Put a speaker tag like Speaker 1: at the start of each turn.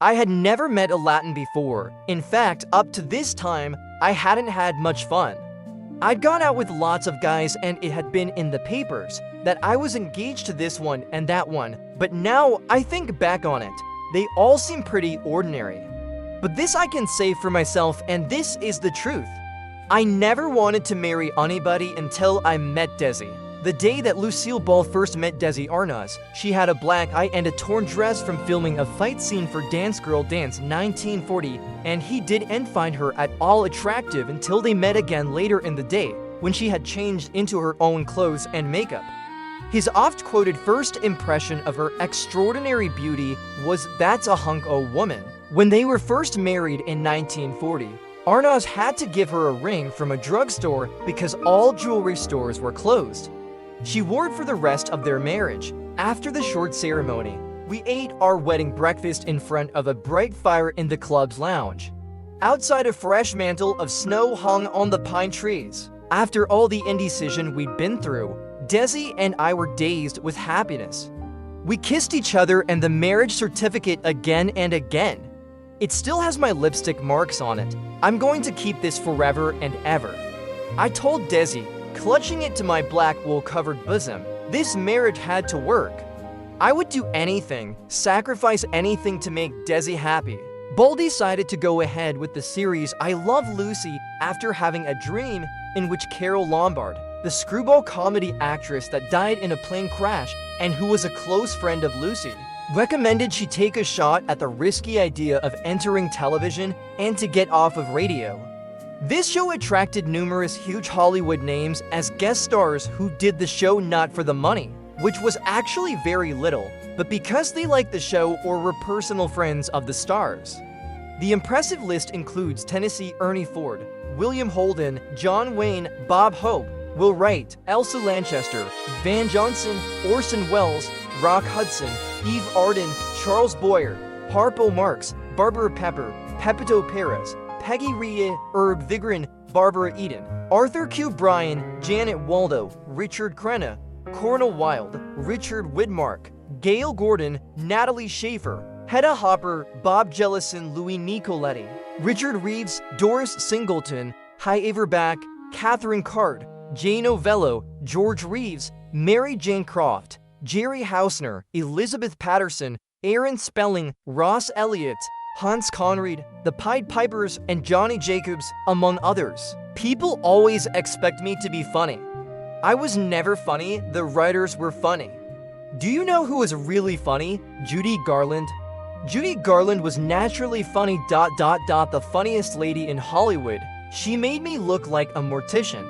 Speaker 1: I had never met a Latin before. In fact, up to this time, I hadn't had much fun. I'd gone out with lots of guys and it had been in the papers that I was engaged to this one and that one, but now I think back on it, they all seem pretty ordinary. But this I can say for myself, and this is the truth. I never wanted to marry anybody until I met Desi. The day that Lucille Ball first met Desi Arnaz, she had a black eye and a torn dress from filming a fight scene for Dance Girl Dance 1940, and he didn't find her at all attractive until they met again later in the day, when she had changed into her own clothes and makeup. His oft-quoted first impression of her extraordinary beauty was, "That's a hunk o' woman." When they were first married in 1940, Arnaz had to give her a ring from a drugstore because all jewelry stores were closed. She wore it for the rest of their marriage. After the short ceremony, we ate our wedding breakfast in front of a bright fire in the club's lounge. Outside, a fresh mantle of snow hung on the pine trees. After all the indecision we'd been through, Desi and I were dazed with happiness. We kissed each other and the marriage certificate again and again. It still has my lipstick marks on it. I'm going to keep this forever and ever. I told Desi, clutching it to my black wool-covered bosom, this marriage had to work. I would do anything, sacrifice anything to make Desi happy. Ball decided to go ahead with the series I Love Lucy after having a dream in which Carole Lombard, the screwball comedy actress that died in a plane crash and who was a close friend of Lucy, recommended she take a shot at the risky idea of entering television and to get off of radio. This show attracted numerous huge Hollywood names as guest stars who did the show not for the money, which was actually very little, but because they liked the show or were personal friends of the stars. The impressive list includes Tennessee Ernie Ford, William Holden, John Wayne, Bob Hope, Will Wright, Elsa Lanchester, Van Johnson, Orson Welles, Rock Hudson, Eve Arden, Charles Boyer, Harpo Marx, Barbara Pepper, Pepito Perez, Peggy Rhea, Herb Vigran, Barbara Eden, Arthur Q. Bryan, Janet Waldo, Richard Crenna, Cornel Wilde, Richard Widmark, Gail Gordon, Natalie Schaefer, Hedda Hopper, Bob Jellison, Louis Nicoletti, Richard Reeves, Doris Singleton, Hy Averback, Catherine Card, Jane Ovello, George Reeves, Mary Jane Croft, Jerry Hausner, Elizabeth Patterson, Aaron Spelling, Ross Elliott, Hans Conried, the Pied Pipers, and Johnny Jacobs, among others. People always expect me to be funny. I was never funny, the writers were funny. Do you know who was really funny? Judy Garland. Judy Garland was naturally funny, the funniest lady in Hollywood. She made me look like a mortician.